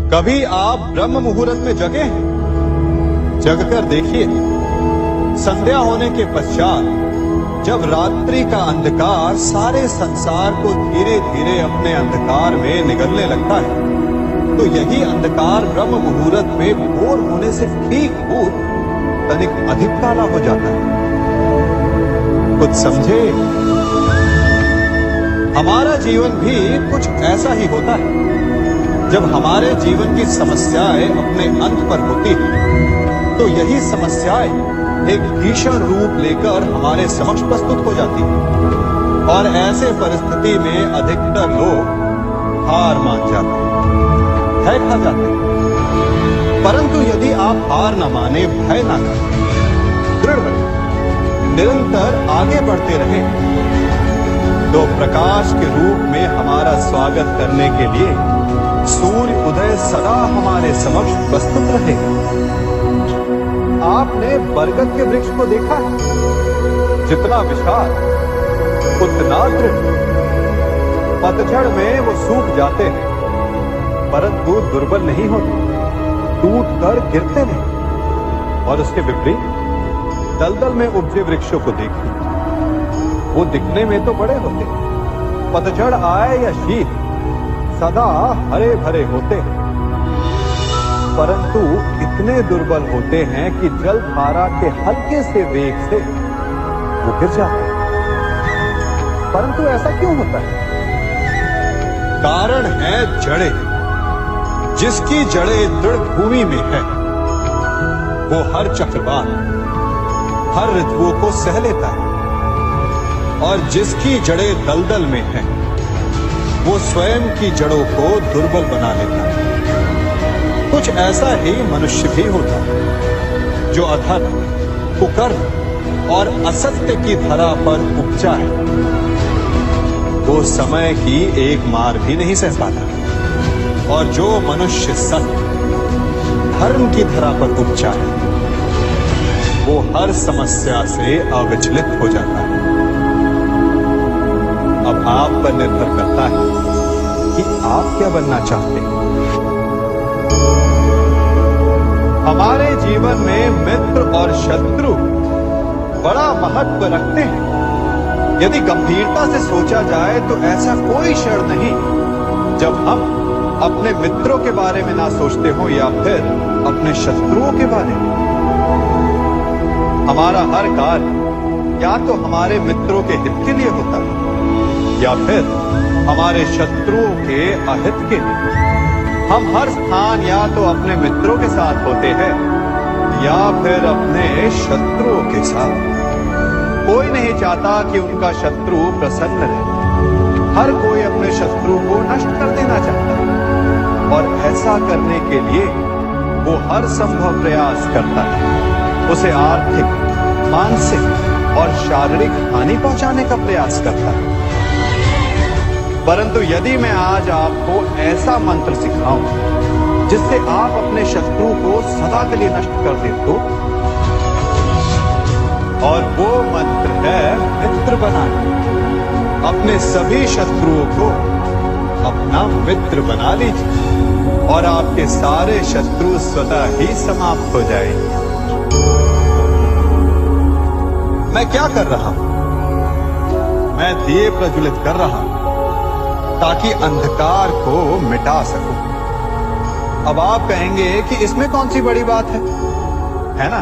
कभी आप ब्रह्म मुहूर्त में जगे हैं? जगकर देखिए, संध्या होने के पश्चात जब रात्रि का अंधकार सारे संसार को धीरे धीरे अपने अंधकार में निगलने लगता है, तो यही अंधकार ब्रह्म मुहूर्त में भोर होने से ठीक पूर्व तनिक अधिक काला हो जाता है। कुछ समझे? हमारा जीवन भी कुछ ऐसा ही होता है। जब हमारे जीवन की समस्याएं अपने अंत पर होती हैं, तो यही समस्याएं एक भीषण रूप लेकर हमारे समक्ष प्रस्तुत हो जाती हैं, और ऐसे परिस्थिति में अधिकतर लोग हार मान जाते हैं, भय खा जाते हैं। परंतु यदि आप हार न माने, भय न करें, दृढ़ रहे, निरंतर आगे बढ़ते रहे, तो प्रकाश के रूप में हमारा स्वागत करने के लिए सूर्य उदय सदा हमारे समक्ष प्रस्तुत रहेगा। आपने बरगद के वृक्ष को देखा है? जितना विशाल उतना दृढ़। पतझड़ में वो सूख जाते हैं, परंतु दुर्बल नहीं होते, टूट कर गिरते नहीं। और उसके विपरीत दलदल में उपजे वृक्षों को देखिए, वो दिखने में तो बड़े होते हैं, पतझड़ आए या शीत सदा हरे भरे होते हैं, परंतु इतने दुर्बल होते हैं कि जल धारा के हल्के से वेग से वो गिर जाते हैं। परंतु ऐसा क्यों होता है? कारण है जड़ें। जिसकी जड़ें दृढ़ भूमि में है, वो हर चक्रवात, हर ऋतुओं को सह लेता है, और जिसकी जड़ें दलदल में है, वो स्वयं की जड़ों को दुर्बल बना लेता है। कुछ ऐसा ही मनुष्य भी होता है, जो अधर्म, कुकर्म और असत्य की धरा पर उपजा है। वो समय की एक मार भी नहीं सह पाता, और जो मनुष्य सत्य, धर्म की धरा पर उपजा है, वो हर समस्या से अविचलित हो जाता है। अब आप पर निर्भर करता है कि आप क्या बनना चाहते हैं। हमारे जीवन में मित्र और शत्रु बड़ा महत्व रखते हैं। यदि गंभीरता से सोचा जाए तो ऐसा कोई क्षण नहीं जब हम अपने मित्रों के बारे में ना सोचते हो, या फिर अपने शत्रुओं के बारे में। हमारा हर कार्य या तो हमारे मित्रों के हित के लिए होता है, या फिर हमारे शत्रुओं के अहित के लिए। हम हर स्थान या तो अपने मित्रों के साथ होते हैं, या फिर अपने शत्रुओं के साथ। कोई नहीं चाहता कि उनका शत्रु प्रसन्न रहे। हर कोई अपने शत्रु को नष्ट कर देना चाहता है, और ऐसा करने के लिए वो हर संभव प्रयास करता है। उसे आर्थिक, मानसिक और शारीरिक हानि पहुंचाने का प्रयास करता है। परंतु यदि मैं आज आपको ऐसा मंत्र सिखाऊं जिससे आप अपने शत्रु को सदा के लिए नष्ट कर दे, तो और वो मंत्र है मित्र बनाना। अपने सभी शत्रुओं को अपना मित्र बना लीजिए, और आपके सारे शत्रु स्वतः ही समाप्त हो जाएंगे। मैं क्या कर रहा हूं? मैं दिए प्रज्वलित कर रहा हूं ताकि अंधकार को मिटा सकूं। अब आप कहेंगे कि इसमें कौन सी बड़ी बात है ना?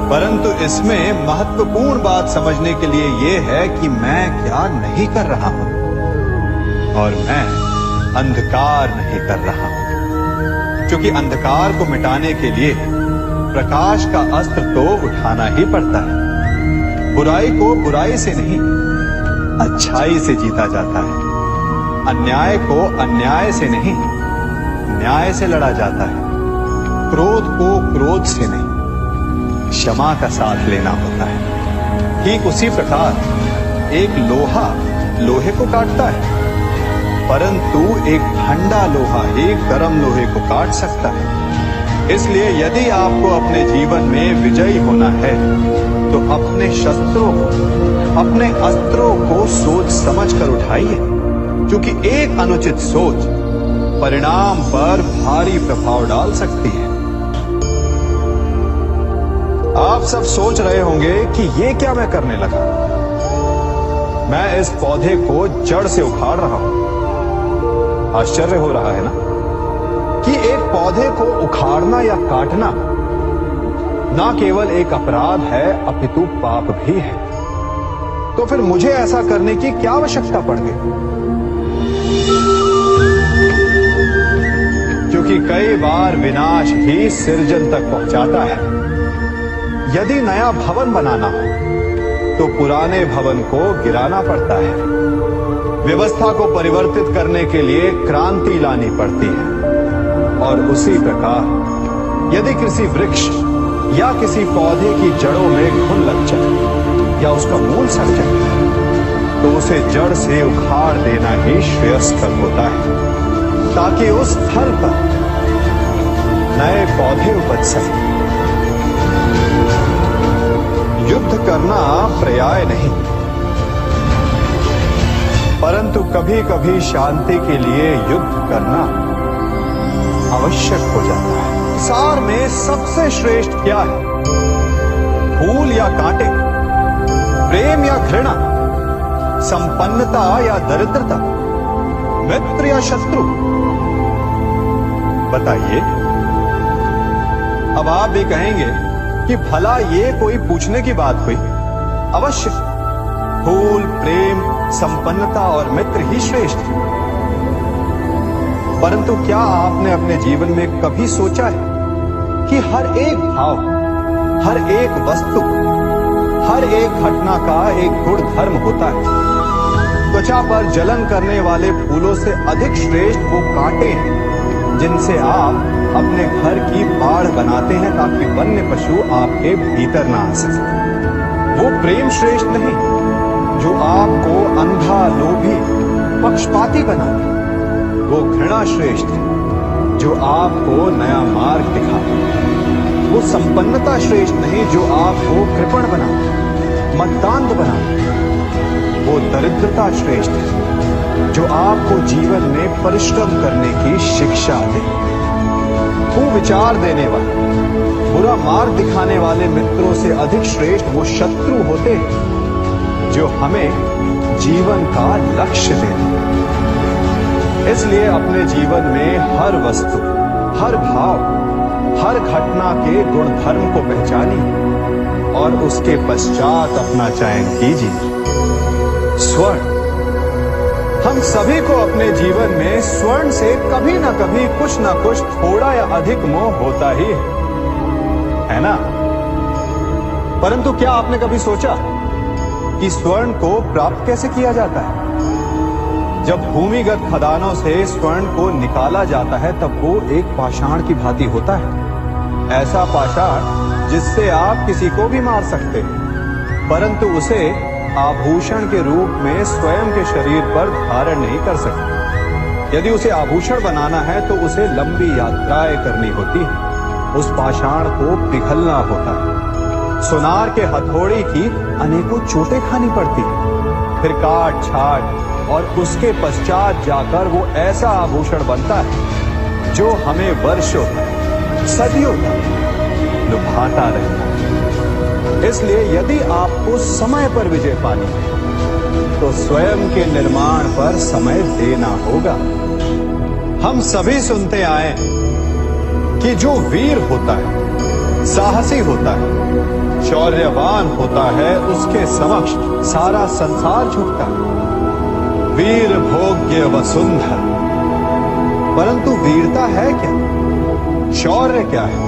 परंतु इसमें महत्वपूर्ण बात समझने के लिए यह है कि मैं क्या नहीं कर रहा हूं, और मैं अंधकार नहीं कर रहा हूं। क्योंकि अंधकार को मिटाने के लिए प्रकाश का अस्त्र तो उठाना ही पड़ता है। बुराई को बुराई से नहीं, अच्छाई से जीता जाता है। अन्याय को अन्याय से नहीं, न्याय से लड़ा जाता है। क्रोध को क्रोध से नहीं, क्षमा का साथ लेना होता है। ठीक उसी प्रकार एक लोहा लोहे को काटता है, परंतु एक ठंडा लोहा ही गर्म लोहे को काट सकता है। इसलिए यदि आपको अपने जीवन में विजयी होना है, तो अपने शस्त्रों को, अपने अस्त्रों को सोच समझ कर उठाइए, क्योंकि एक अनुचित सोच परिणाम पर भारी प्रभाव डाल सकती है। आप सब सोच रहे होंगे कि ये क्या मैं करने लगा। मैं इस पौधे को जड़ से उखाड़ रहा हूं। आश्चर्य हो रहा है ना कि एक पौधे को उखाड़ना या काटना ना केवल एक अपराध है अपितु पाप भी है। तो फिर मुझे ऐसा करने की क्या आवश्यकता पड़ गई? क्योंकि कई बार विनाश ही सृजन तक पहुंचाता है। यदि नया भवन बनाना हो तो पुराने भवन को गिराना पड़ता है। व्यवस्था को परिवर्तित करने के लिए क्रांति लानी पड़ती है। और उसी प्रकार यदि किसी वृक्ष या किसी पौधे की जड़ों में घुन लग जाए या उसका मूल सड़ जाए तो उसे जड़ से उखाड़ देना ही श्रेयस्कर होता है, ताकि उस स्थल पर नए पौधे उपज सकें। युद्ध करना पर्याय नहीं, परंतु कभी कभी शांति के लिए युद्ध करना आवश्यक हो जाता है। संसार में सबसे श्रेष्ठ क्या है? फूल या कांटे, प्रेम या घृणा, संपन्नता या दरिद्रता, मित्र या शत्रु? बताइए। अब आप भी कहेंगे कि भला ये कोई पूछने की बात हुई? अवश्य फूल, प्रेम, संपन्नता और मित्र ही श्रेष्ठ है। परंतु क्या आपने अपने जीवन में कभी सोचा है कि हर एक भाव, हर एक वस्तु, हर एक घटना का एक गुण धर्म होता है? त्वचा पर जलन करने वाले फूलों से अधिक श्रेष्ठ वो कांटे हैं जिनसे आप अपने घर की बाड़ बनाते हैं ताकि वन्य पशु आपके भीतर ना आ सके। वो प्रेम श्रेष्ठ नहीं जो आपको अंधा, लोभी, पक्षपाती बनाता। वो घृणा श्रेष्ठ है जो आपको नया मार्ग दिखाता। वो संपन्नता श्रेष्ठ नहीं जो आपको कृपण बनाता, मतदान बनाता। वो दरिद्रता श्रेष्ठ है जो आपको जीवन में परिश्रम करने की शिक्षा दे। कुविचार देने वाले, बुरा मार्ग दिखाने वाले मित्रों से अधिक श्रेष्ठ वो शत्रु होते हैं जो हमें जीवन का लक्ष्य देते हैं। इसलिए अपने जीवन में हर वस्तु, हर भाव, हर घटना के गुण धर्म को पहचानिए और उसके पश्चात अपना चयन कीजिए। स्वर्ण। हम सभी को अपने जीवन में स्वर्ण से कभी ना कभी कुछ ना कुछ थोड़ा या अधिक मोह होता ही है ना? परंतु क्या आपने कभी सोचा कि स्वर्ण को प्राप्त कैसे किया जाता है? जब भूमिगत खदानों से स्वर्ण को निकाला जाता है तब वो एक पाषाण की भांति होता है। ऐसा पाषाण जिससे आप किसी को भी मार सकते हैं, परंतु उसे आभूषण के रूप में स्वयं के शरीर पर धारण नहीं कर सकते। यदि उसे आभूषण बनाना है तो उसे लंबी यात्राएं करनी होती है। उस पाषाण को पिघलना होता है। सुनार के हथौड़ी की अनेकों चोटें खानी पड़ती है। फिर काट छाट और उसके पश्चात जाकर वो ऐसा आभूषण बनता है जो हमें वर्षों तक, सदियों तक लुभाता रहता है। इसलिए यदि आपको समय पर विजय पानी है तो स्वयं के निर्माण पर समय देना होगा। हम सभी सुनते आए कि जो वीर होता है, साहसी होता है, शौर्यवान होता है, उसके समक्ष सारा संसार झुकता है। वीर भोग्य वसुंधर। परंतु वीरता है क्या? शौर्य क्या है?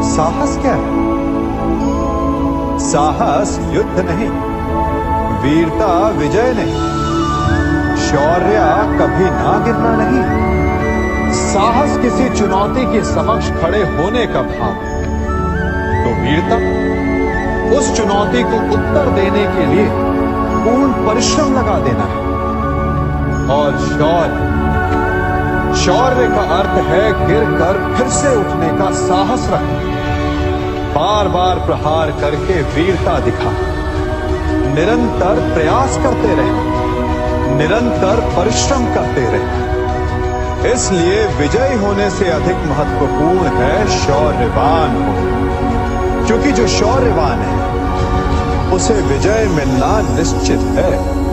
साहस क्या है? साहस युद्ध नहीं, वीरता विजय नहीं, शौर्य कभी ना गिरना नहीं। साहस किसी चुनौती के समक्ष खड़े होने का भाव, तो वीरता उस चुनौती को उत्तर देने के लिए पूर्ण परिश्रम लगा देना है। और शौर्य का अर्थ है गिरकर फिर से उठने का साहस रखना, बार बार प्रहार करके वीरता दिखा, निरंतर प्रयास करते रहे, निरंतर परिश्रम करते रहे। इसलिए विजयी होने से अधिक महत्वपूर्ण है शौर्यवान होना, क्योंकि जो शौर्यवान है उसे विजय मिलना निश्चित है।